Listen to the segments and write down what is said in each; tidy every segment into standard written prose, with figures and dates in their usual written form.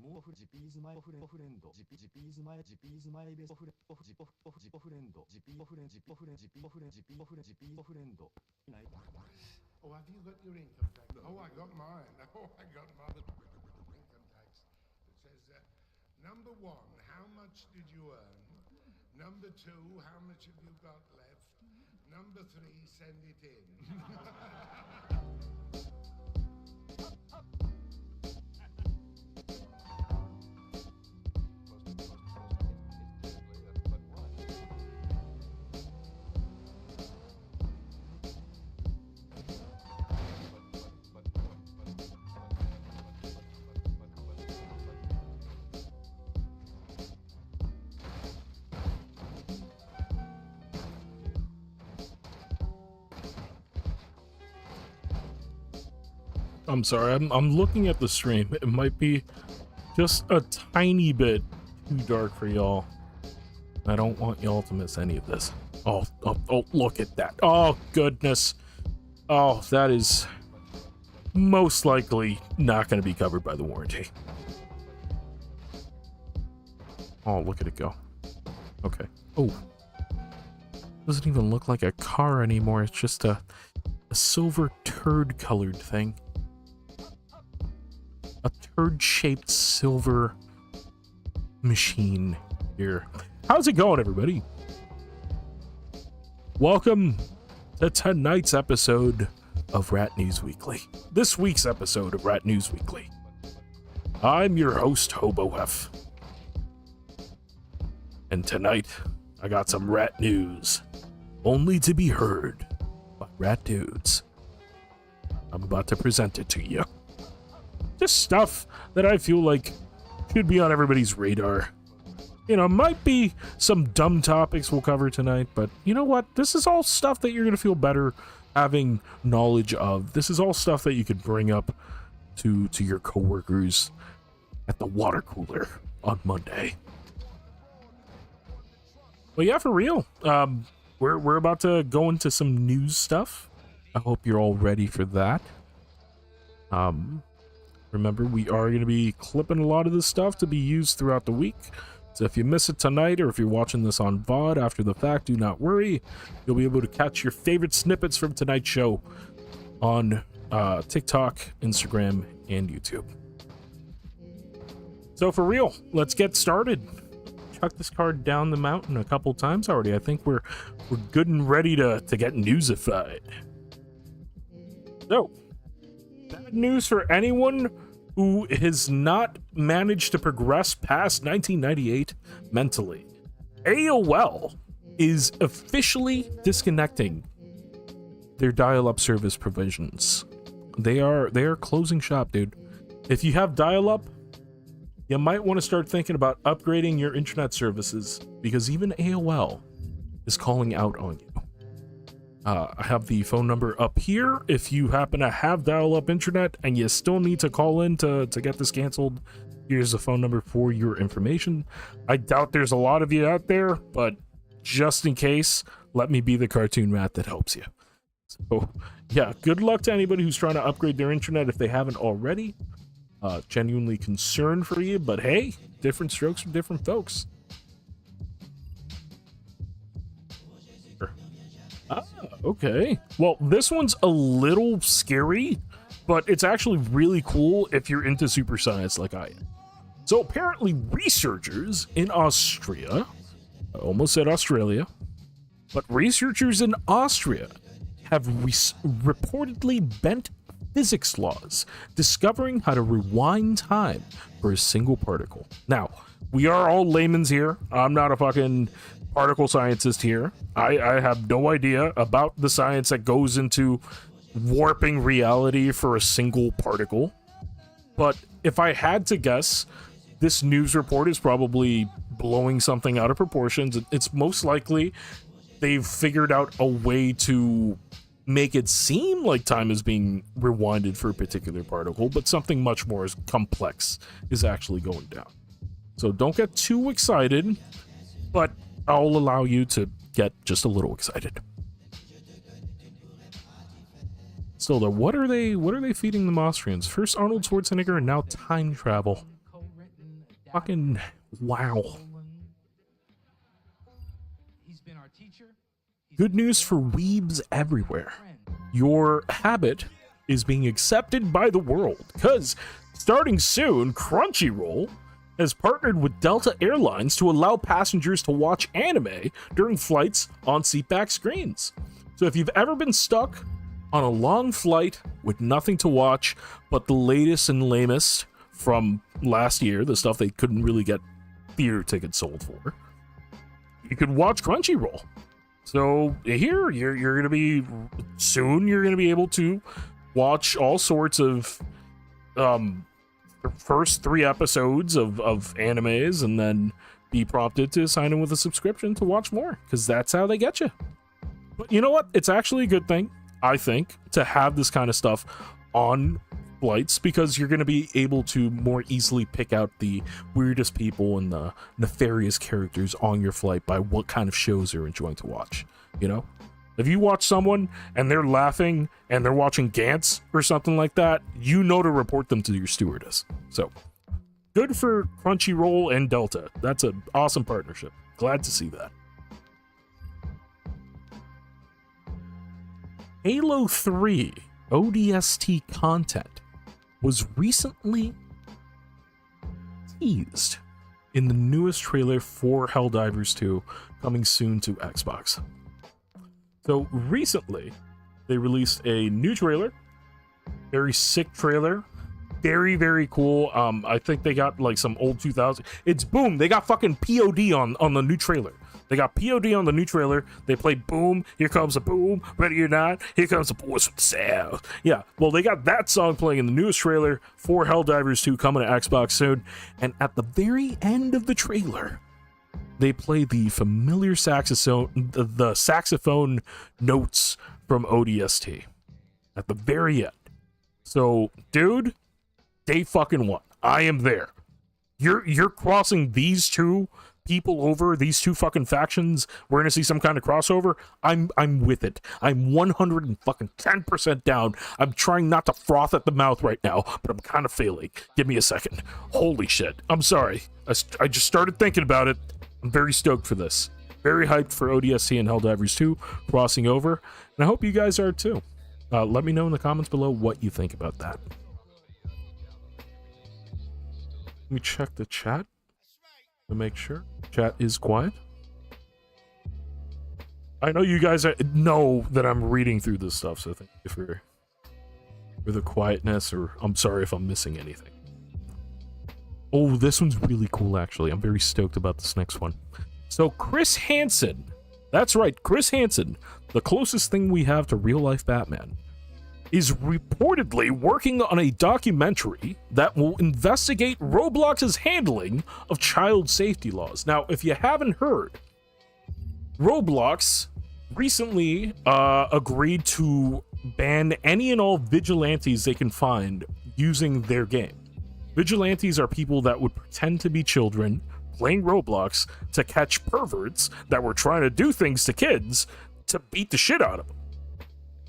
Oh, have you got your income tax? Oh, I got mine. Oh, I got my income tax. It says, number one, how much did you earn? Number two, how much have you got left? Number three, send it in. I'm sorry, I'm looking at the stream. It might be just a tiny bit too dark for y'all. I don't want y'all to miss any of this. Oh, look at that. Oh, goodness. Oh, that is most likely not going to be covered by the warranty. Oh, look at it go. Okay. Oh. Doesn't even look like a car anymore. It's just a silver turd-colored thing. A turd-shaped silver machine here. How's it going, everybody? Welcome to tonight's episode of Rat News Weekly. This week's episode of Rat News Weekly. I'm your host, HoboF. And tonight, I got some rat news. Only to be heard by rat dudes. I'm about to present it to you. Just stuff that I feel like should be on everybody's radar. You know, might be some dumb topics we'll cover tonight, but you know what? This is all stuff that you're going to feel better having knowledge of. This is all stuff that you could bring up to your coworkers at the water cooler on Monday. Well, yeah, for real. We're about to go into some news stuff. I hope you're all ready for that. Remember, we are going to be clipping a lot of this stuff to be used throughout the week. So if you miss it tonight, or if you're watching this on VOD after the fact, do not worry. You'll be able to catch your favorite snippets from tonight's show on TikTok, Instagram, and YouTube. So for real, let's get started. Chuck this card down the mountain a couple times already. I think we're good and ready to get newsified. So, bad news for anyone who has not managed to progress past 1998 mentally. AOL is officially disconnecting their dial-up service provisions. They are closing shop, dude. If you have dial-up, you might want to start thinking about upgrading your internet services, because even AOL is calling out on you. I have the phone number up here. If you happen to have dial-up internet and you still need to call in to get this canceled, here's the phone number for your information. I doubt there's a lot of you out there, but just in case, let me be the cartoon rat that helps you. So, yeah, good luck to anybody who's trying to upgrade their internet if they haven't already. Genuinely concerned for you, but hey, different strokes for different folks. Okay. Well, this one's a little scary, but it's actually really cool if you're into super science like I am. So apparently researchers in Austria, I almost said Australia, but researchers in Austria have reportedly bent physics laws, discovering how to rewind time for a single particle. Now, we are all layman's here. I'm not a fucking particle scientist here. I have no idea about the science that goes into warping reality for a single particle. But if I had to guess, this news report is probably blowing something out of proportions. It's most likely they've figured out a way to make it seem like time is being rewinded for a particular particle, but something much more complex is actually going down. So don't get too excited, but I'll allow you to get just a little excited. Still though, what are they feeding the Austrians? First Arnold Schwarzenegger and now time travel. Fucking wow. He's been our teacher. Good news for weebs everywhere. Your habit is being accepted by the world, because starting soon, Crunchyroll has partnered with Delta Airlines to allow passengers to watch anime during flights on seatback screens. So if you've ever been stuck on a long flight with nothing to watch but the latest and lamest from last year, the stuff they couldn't really get theater tickets sold for, you could watch Crunchyroll. So here, you're gonna be able to watch all sorts of the first 3 episodes of animes, and then be prompted to sign in with a subscription to watch more, because that's how they get you. But you know what? It's actually a good thing, I think, to have this kind of stuff on flights, because you're going to be able to more easily pick out the weirdest people and the nefarious characters on your flight by what kind of shows you're enjoying to watch. You know, if you watch someone and they're laughing and they're watching Gantz or something like that, you know to report them to your stewardess. So good for Crunchyroll and Delta. That's an awesome partnership. Glad to see that. Halo 3 ODST content was recently teased in the newest trailer for Helldivers 2, coming soon to Xbox. So recently, they released a new trailer, very sick trailer, very, very cool. I think they got like some old 2000s. It's Boom. They got fucking POD on the new trailer. They got POD on the new trailer. They play Boom. Here comes a Boom. Ready or not? Here comes the boys from the South. Yeah, well, they got that song playing in the newest trailer for Helldivers 2 coming to Xbox soon. And at the very end of the trailer, they play the familiar saxophone, the saxophone notes from ODST at the very end. So, dude, day fucking one. I am there. You're crossing these two people over, these two fucking factions. We're gonna see some kind of crossover. I'm with it. I'm 110% down. I'm trying not to froth at the mouth right now, but I'm kind of failing. Give me a second. Holy shit. I'm sorry. I just started thinking about it. I'm very stoked for this. Very hyped for ODST and Helldivers 2 crossing over, and I hope you guys are too. Let me know in the comments below what you think about that. Let me check the chat to make sure chat is quiet. I know you guys know that I'm reading through this stuff, so thank you for the quietness, or I'm sorry if I'm missing anything. Oh, this one's really cool, actually. I'm very stoked about this next one. So Chris Hansen, that's right, Chris Hansen, the closest thing we have to real-life Batman, is reportedly working on a documentary that will investigate Roblox's handling of child safety laws. Now, if you haven't heard, Roblox recently agreed to ban any and all vigilantes they can find using their game. Vigilantes are people that would pretend to be children playing Roblox to catch perverts that were trying to do things to kids to beat the shit out of them.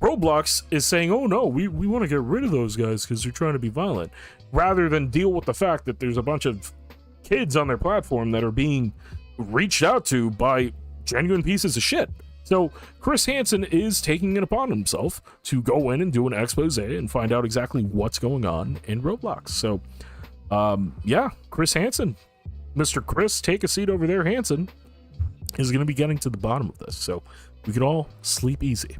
Roblox is saying, oh no, we want to get rid of those guys because they're trying to be violent, rather than deal with the fact that there's a bunch of kids on their platform that are being reached out to by genuine pieces of shit. So Chris Hansen is taking it upon himself to go in and do an expose and find out exactly what's going on in Roblox. So yeah, Chris Hansen, Mr. Chris, take a seat over there, Hansen, is going to be getting to the bottom of this. So we could all sleep easy.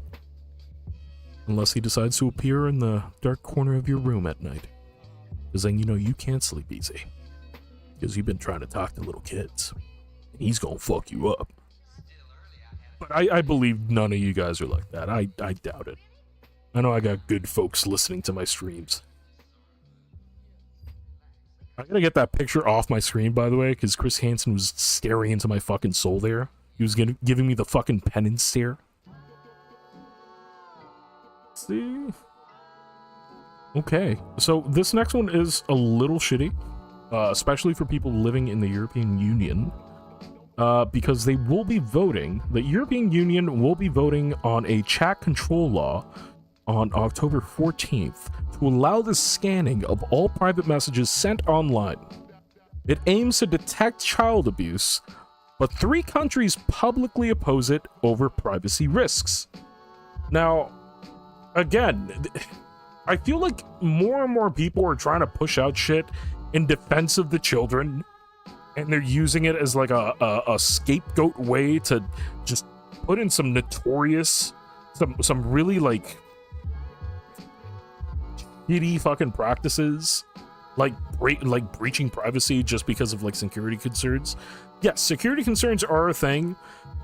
Unless he decides to appear in the dark corner of your room at night. Because then you know you can't sleep easy. Because you've been trying to talk to little kids. And he's gonna fuck you up. But I believe none of you guys are like that. I doubt it. I know I got good folks listening to my streams. I gotta get that picture off my screen, by the way, because Chris Hansen was staring into my fucking soul there. He was giving me the fucking penance stare. See? Okay, so this next one is a little shitty, especially for people living in the European Union, because they will be voting, the European Union will be voting on a chat control law on October 14th to allow the scanning of all private messages sent online. It aims to detect child abuse, but 3 countries publicly oppose it over privacy risks. Now, again, I feel like more and more people are trying to push out shit in defense of the children, and they're using it as like a scapegoat way to just put in some notorious, some really like shitty fucking practices, like breaching privacy just because of like security concerns. Yes, security concerns are a thing,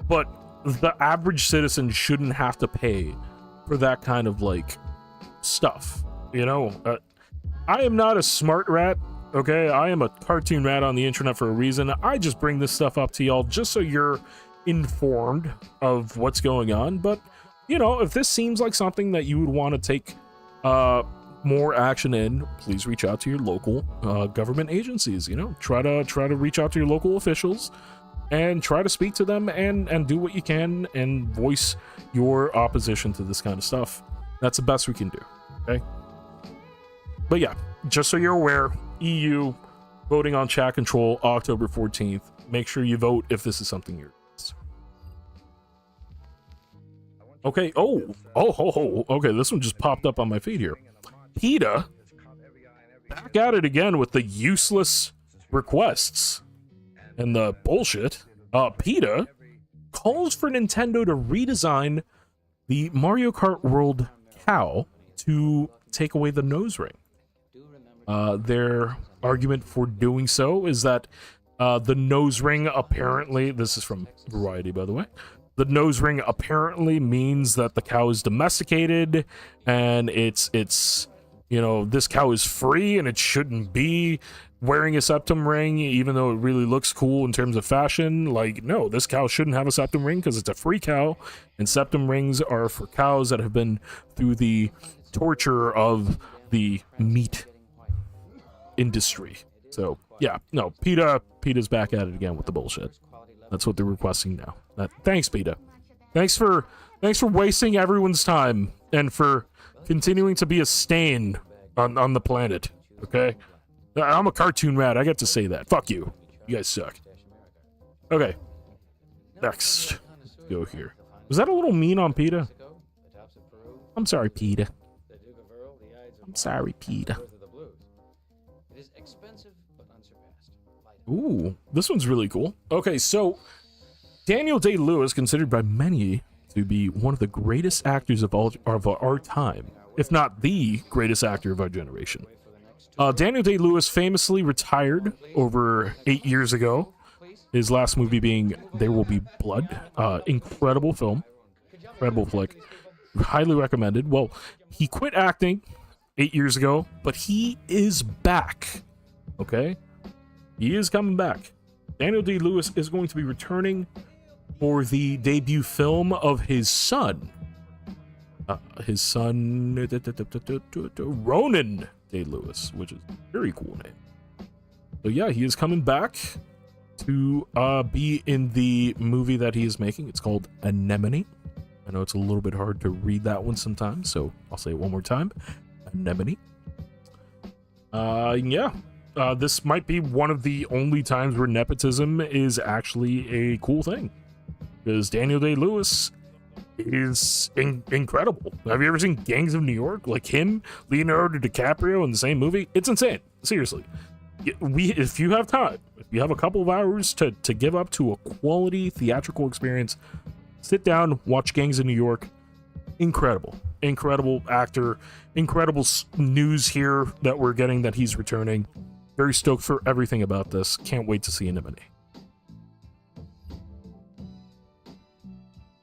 but the average citizen shouldn't have to pay for that kind of like stuff, you know? I am not a smart rat, okay? I am a cartoon rat on the internet for a reason. I just bring this stuff up to y'all just so you're informed of what's going on. But, you know, if this seems like something that you would want to take more action in, please reach out to your local government agencies, you know? Try to reach out to your local officials and try to speak to them and do what you can and voice your opposition to this kind of stuff. That's the best we can do, okay? But yeah, just so you're aware, EU voting on chat control October 14th. Make sure you vote if this is something you're against. Okay, okay, this one just popped up on my feed here. PETA back at it again with the useless requests and the bullshit. PETA calls for Nintendo to redesign the Mario Kart World cow to take away the nose ring. Their argument for doing so is that the nose ring apparently, this is from Variety, by the way, the nose ring apparently means that the cow is domesticated and it's you know, this cow is free and it shouldn't be wearing a septum ring, even though it really looks cool in terms of fashion. Like, no, this cow shouldn't have a septum ring because it's a free cow, and septum rings are for cows that have been through the torture of the meat industry. So, yeah, no, PETA's back at it again with the bullshit. That's what they're requesting now. Thanks, PETA. Thanks for wasting everyone's time and for continuing to be a stain on the planet, okay? I'm a cartoon rat. I get to say that. Fuck you. You guys suck. Okay. Next. Let's go here. Was that a little mean on PETA? I'm sorry, PETA. I'm sorry, PETA. Ooh, this one's really cool. Okay, so Daniel Day-Lewis, considered by many to be one of the greatest actors of our time, if not the greatest actor of our generation. Daniel Day-Lewis famously retired over 8 years ago, his last movie being There Will Be Blood. Incredible film. Incredible flick. Highly recommended. Well, he quit acting 8 years ago, but he is back. Okay? He is coming back. Daniel Day-Lewis is going to be returning for the debut film of his son. Ronan Day-Lewis, which is a very cool name. So yeah, he is coming back to be in the movie that he is making. It's called Anemone. I know it's a little bit hard to read that one sometimes, so I'll say it one more time. Anemone. Yeah. This might be one of the only times where nepotism is actually a cool thing. Because Daniel Day-Lewis is incredible. Have you ever seen Gangs of New York? Like him, Leonardo DiCaprio in the same movie? It's insane. Seriously. If you have time, if you have a couple of hours to give up to a quality theatrical experience, sit down, watch Gangs of New York. Incredible. Incredible actor. Incredible news here that we're getting that he's returning. Very stoked for everything about this. Can't wait to see Anemone.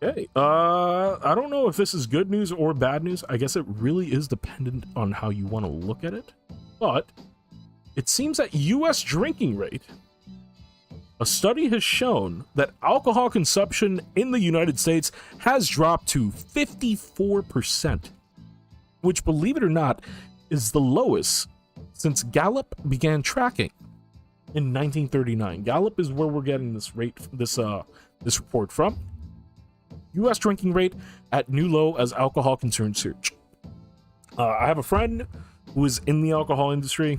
Okay, I don't know if this is good news or bad news. I guess it really is dependent on how you want to look at it. But it seems that U.S. drinking rate, a study has shown that alcohol consumption in the United States has dropped to 54%, which, believe it or not, is the lowest since Gallup began tracking in 1939. Gallup is where we're getting this report from. U.S. drinking rate at new low as alcohol concern surge. I have a friend who is in the alcohol industry.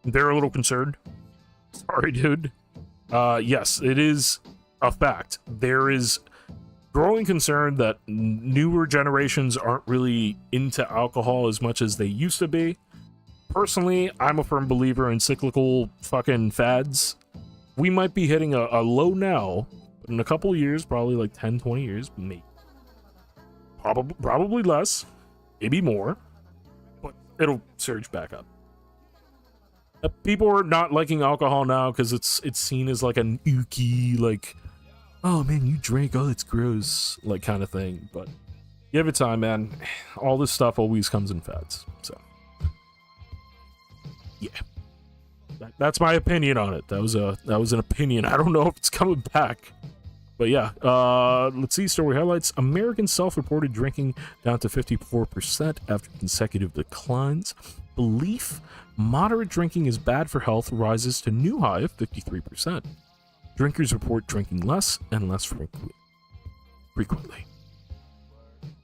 They're a little concerned. Sorry, dude. Yes, it is a fact. There is growing concern that newer generations aren't really into alcohol as much as they used to be. Personally, I'm a firm believer in cyclical fucking fads. We might be hitting a low now, but in a couple of years, probably like 10, 20 years, maybe. Probably less, maybe more, but it'll surge back up. People are not liking alcohol now because it's seen as like an ooky, like, oh man, you drink, oh, it's gross, like kind of thing. But give it time, man. All this stuff always comes in fads. So yeah, that's my opinion on it. That was an opinion. I don't know if it's coming back, but yeah. Let's see story highlights. American self-reported drinking down to 54% after consecutive declines. Belief moderate drinking is bad for health rises to new high of 53%. Drinkers report drinking less and less frequently.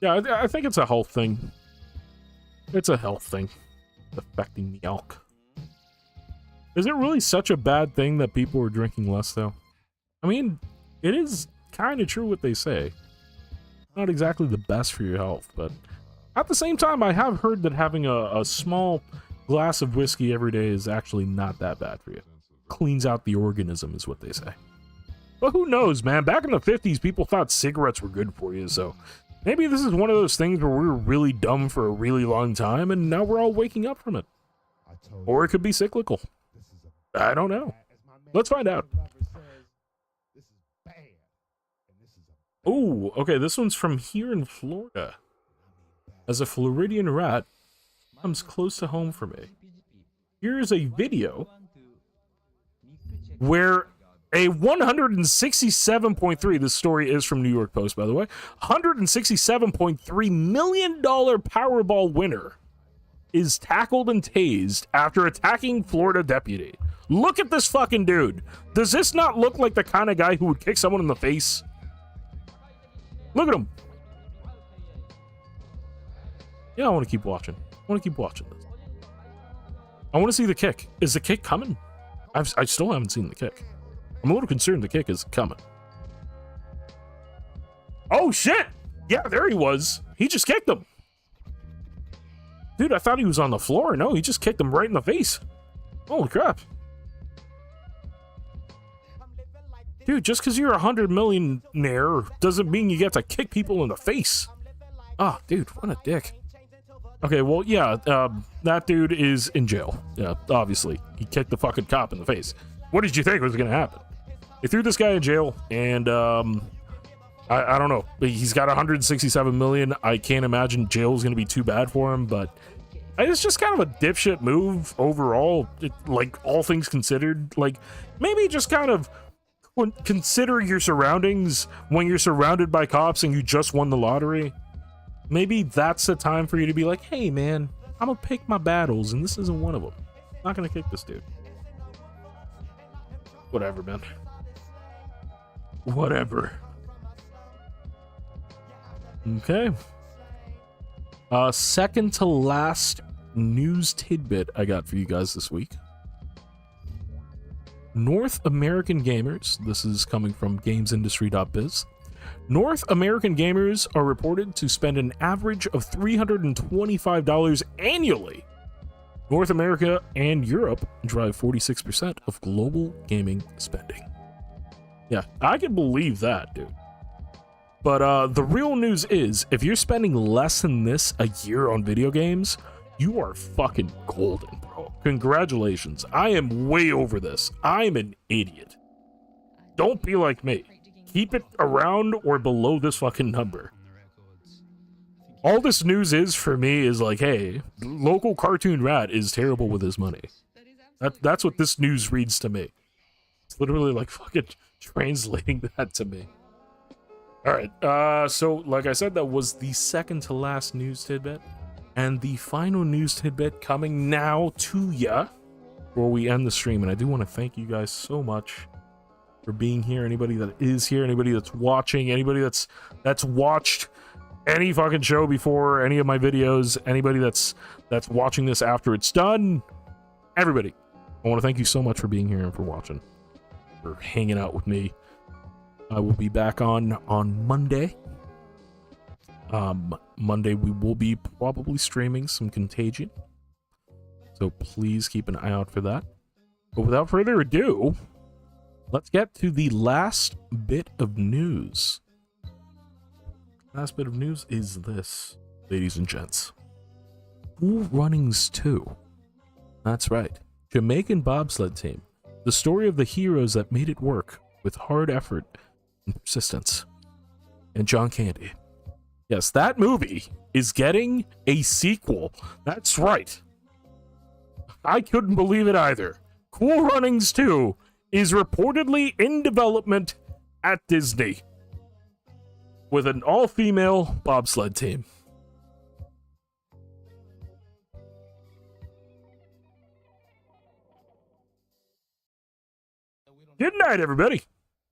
Yeah, I think it's a health thing. It's a health thing affecting the elk. Is it really such a bad thing that people are drinking less, though? I mean, it is kind of true what they say. Not exactly the best for your health, but at the same time, I have heard that having a small glass of whiskey every day is actually not that bad for you. Cleans out the organism is what they say. But who knows, man? Back in the 50s, people thought cigarettes were good for you, so maybe this is one of those things where we were really dumb for a really long time, and now we're all waking up from it. Or it could be cyclical. I don't know. Let's find out. Oh, okay, this one's from here in Florida. As a Floridian rat, comes close to home for me. Here's a video where a 167.3, this story is from New York Post, by the way, $167.3 million Powerball winner is tackled and tased after attacking Florida deputy. Look at this fucking dude. Does this not look like the kind of guy who would kick someone in the face? Look at him. Yeah, I want to keep watching. I want to keep watching this. I want to see the kick. Is the kick coming? I still haven't seen the kick. I'm a little concerned the kick is coming. Oh, shit! Yeah, there he was. He just kicked him. Dude, I thought he was on the floor. No, he just kicked him right in the face. Holy crap. Dude, just because you're a 100 millionaire doesn't mean you get to kick people in the face. Ah, dude, what a dick. Okay, well, yeah, that dude is in jail. Yeah, obviously. He kicked the fucking cop in the face. What did you think was going to happen? They threw this guy in jail, and, I don't know. He's got 167 million. I can't imagine jail is going to be too bad for him, but it's just kind of a dipshit move overall, like, all things considered. Like, maybe just kind of consider your surroundings when you're surrounded by cops and you just won the lottery. Maybe that's the time for you to be like, hey, man, I'm going to pick my battles, and this isn't one of them. I'm not going to kick this dude. Whatever, man. Whatever. Okay. Second to last news tidbit I got for you guys this week. North American gamers, this is coming from gamesindustry.biz. North American gamers are reported to spend an average of $325 annually. North America and Europe drive 46% of global gaming spending. Yeah, I can believe that, dude. But the real news is, if you're spending less than this a year on video games, you are fucking golden, bro. Congratulations. I am way over this. I'm an idiot. Don't be like me. Keep it around or below this fucking number. All this news is for me is like, hey, local cartoon rat is terrible with his money. That's what this news reads to me. It's literally like fucking translating that to me. Alright, so like I said, that was the second to last news tidbit. And the final news tidbit coming now to ya before we end the stream. And I do want to thank you guys so much for being here. Anybody that is here, anybody that's watching, anybody that's watched any fucking show before, any of my videos, anybody that's watching this after it's done, everybody, I want to thank you so much for being here and for watching, for hanging out with me. I will be back on Monday. Monday we will be probably streaming some Contagion, so please keep an eye out for that. But without further ado, let's get to the last bit of news. Last bit of news is this, ladies and gents. Cool Runnings 2. That's right. Jamaican bobsled team. The story of the heroes that made it work with hard effort and persistence. And John Candy. Yes, that movie is getting a sequel. That's right. I couldn't believe it either. Cool Runnings 2 is reportedly in development at Disney with an all-female bobsled team. Good night, everybody.